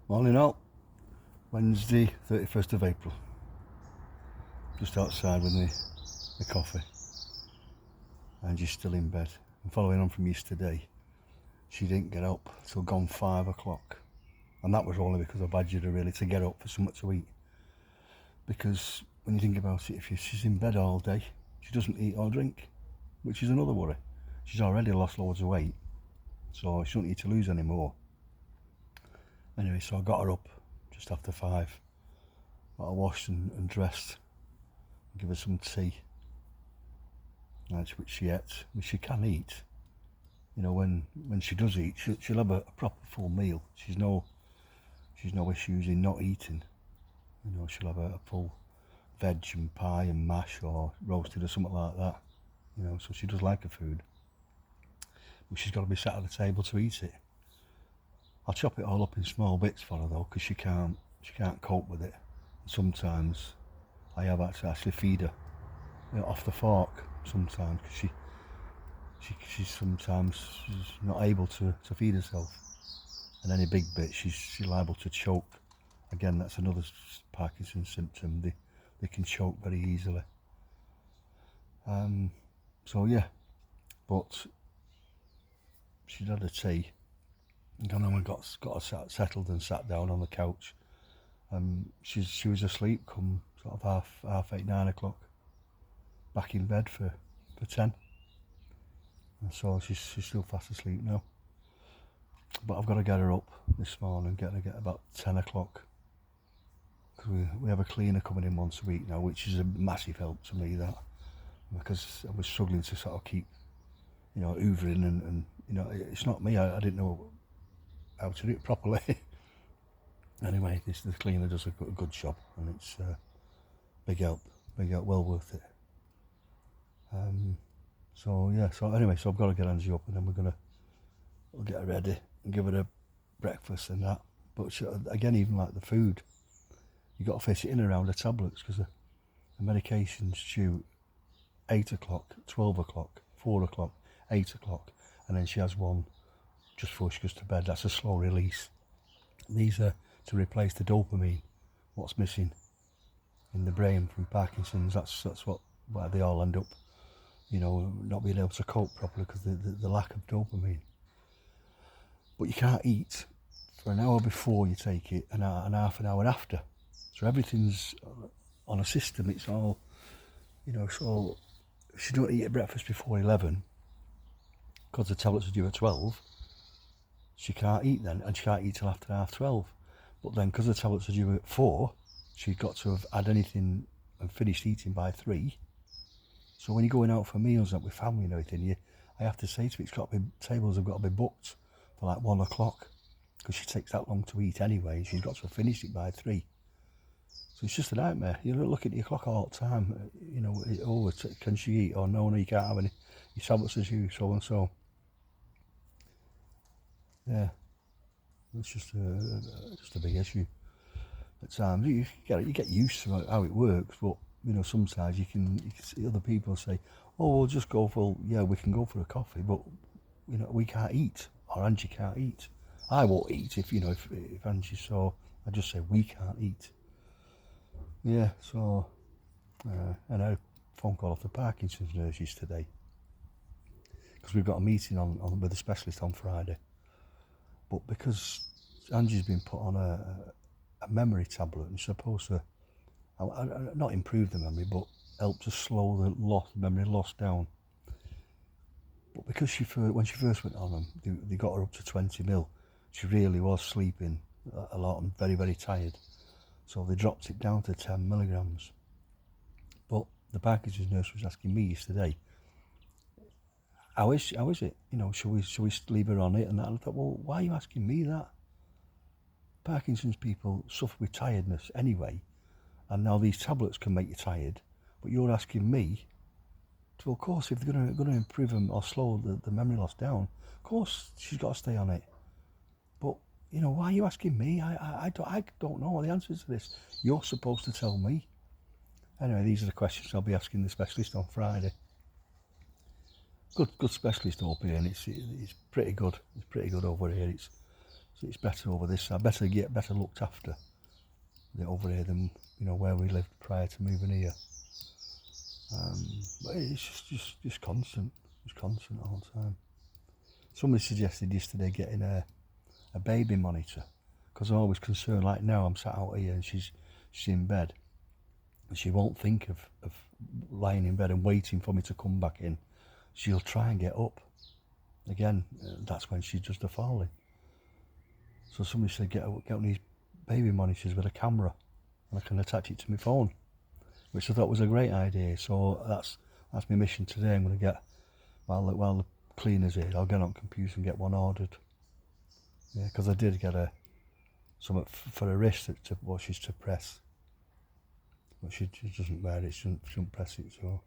Morning all. Wednesday 31st of April. Just outside with the coffee. And she's still in bed. And following on from yesterday, she didn't get up till gone 5 o'clock. And that was only because I badgered her really to get up for something to eat. Because when you think about it, if she's in bed all day, she doesn't eat or drink, which is another worry. She's already lost loads of weight, so she doesn't need to lose any more. Anyway, so I got her up just after 5. Got her washed and dressed. Give her some tea, which she ate, which she can eat. You know, when she does eat, she'll have a proper full meal. She's no issues in not eating. You know, she'll have a full veg and pie and mash or roasted or something like that. You know, so she does like her food. But she's got to be sat at the table to eat it. I'll chop it all up in small bits for her though, because she can't cope with it. And sometimes I have to actually feed her, you know, off the fork sometimes, because she's sometimes not able to feed herself. And any big bit, she's liable to choke. Again, that's another Parkinson's symptom. They can choke very easily. So yeah, but she'd had a tea. And then I got her settled and sat down on the couch. She was asleep come sort of half 8, 9 o'clock. Back in bed for 10. And so she's still fast asleep now. But I've got to get her up this morning, get about 10 o'clock. Because we have a cleaner coming in once a week now, which is a massive help to me, that. Because I was struggling to sort of keep, you know, hoovering and you know, it's not me, I didn't know how to do it properly. Anyway, the cleaner does a good job, and it's big help, well worth it. So yeah, so anyway, so I've got to get Angie up, and then we'll get her ready and give her a breakfast and that. But again, even like the food, you got to fit it in around the tablets, because the medication's due 8 o'clock, 12 o'clock, 4 o'clock, 8 o'clock, and then she has one just before she goes to bed. That's a slow release. These are to replace the dopamine, what's missing in the brain from Parkinson's. That's why they all end up, you know, not being able to cope properly, because the lack of dopamine. But you can't eat for an hour before you take it and half an hour after. So everything's on a system. It's all, you know, so if you don't eat at breakfast before 11, because the tablets are due at 12, she can't eat then, and she can't eat till after 12:30. But then, because the tablets are due at 4, she's got to have had anything and finished eating by 3. So when you're going out for meals like with family and everything, I have to say to it, tables have got to be booked for like 1 o'clock, because she takes that long to eat anyway, and she's got to have finished it by 3. So it's just a nightmare. You're looking at your clock all the time, you know, can she eat? Or no, you can't have any. Your tablets are due, so and so. Yeah, it's just a big issue at times. You get used to how it works, but you know, sometimes you can see other people say, "Oh, we'll just go for we can go for a coffee," but you know, we can't eat, or Angie can't eat. I won't eat if Angie saw. I just say we can't eat. Yeah, so and I had a phone call off the Parkinson's nurses today, because we've got a meeting on with a specialist on Friday. But because Angie's been put on a memory tablet, and supposed to not improve the memory, but help to slow the memory loss down. But because when she first went on them, they got her up to 20 mil. She really was sleeping a lot and very, very tired. So they dropped it down to 10 milligrams. But the Parkinson's nurse was asking me yesterday, how is it? You know, should we leave her on it? And I thought, well, why are you asking me that? Parkinson's people suffer with tiredness anyway, and now these tablets can make you tired. But you're asking me, well, of course, if they're going to improve them or slow the memory loss down, of course she's got to stay on it. But you know, why are you asking me? I don't know the answers to this. You're supposed to tell me. Anyway, these are the questions I'll be asking the specialist on Friday. Good specialist up here, and it's pretty good. It's pretty good over here. So it's better over this side, better looked after over here than, you know, where we lived prior to moving here. But it's just constant, all the time. Somebody suggested yesterday getting a baby monitor, because I'm always concerned. Like now, I'm sat out here and she's in bed, and she won't think of lying in bed and waiting for me to come back in. She'll try and get up again. That's when she's just a falling. So somebody said get one of these baby monitors with a camera, and I can attach it to my phone, which I thought was a great idea. So that's my mission today. I'm going to get, while the cleaner's here, I'll get on computer and get one ordered. Yeah, because I did get something for her wrist she's to press, but she doesn't wear it. She shouldn't press it. So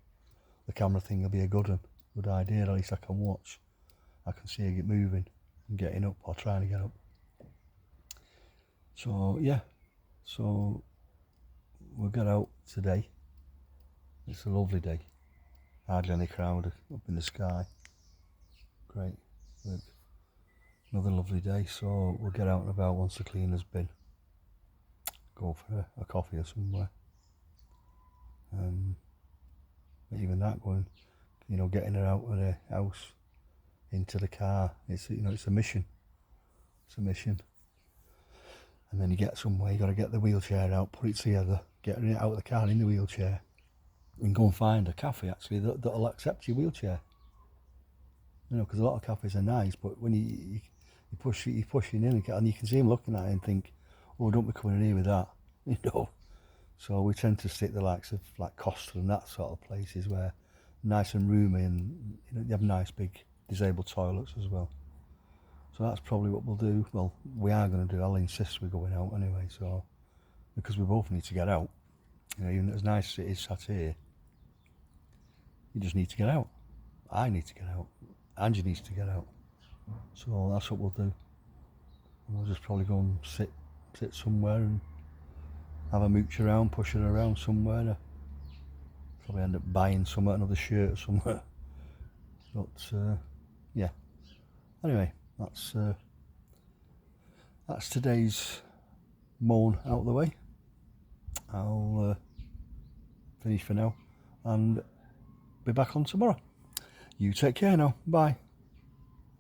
the camera thing will be a good idea. At least I can watch. I can see her get moving and getting up, or trying to get up. So yeah, so we'll get out today. It's a lovely day. Hardly any crowd up in the sky. Great. Look. Another lovely day. So we'll get out and about once the cleaner's been. Go for a coffee or somewhere. Even that, going, you know, getting her out of the house into the car. It's, you know, it's a mission. It's a mission. And then you get somewhere, you got to get the wheelchair out, put it together, get it out of the car in the wheelchair, and go and find a cafe actually that'll accept your wheelchair. You know, because a lot of cafes are nice, but when you're pushing in, and you can see them looking at it and think, oh, don't be coming in here with that, you know. So we tend to stick the likes of like Costa and that sort of places where nice and roomy, and you know, you have nice big disabled toilets as well. So that's probably what we'll do. Well, we are going to do. I'll insist we're going out anyway. So because we both need to get out. You know, even as nice as it is sat here, you just need to get out. I need to get out. Angie needs to get out. So that's what we'll do. And we'll just probably go and sit somewhere and have a mooch around, push her around somewhere. Probably end up buying another shirt or somewhere. But yeah. Anyway, that's today's moan out of the way. I'll finish for now and be back on tomorrow. You take care now. Bye.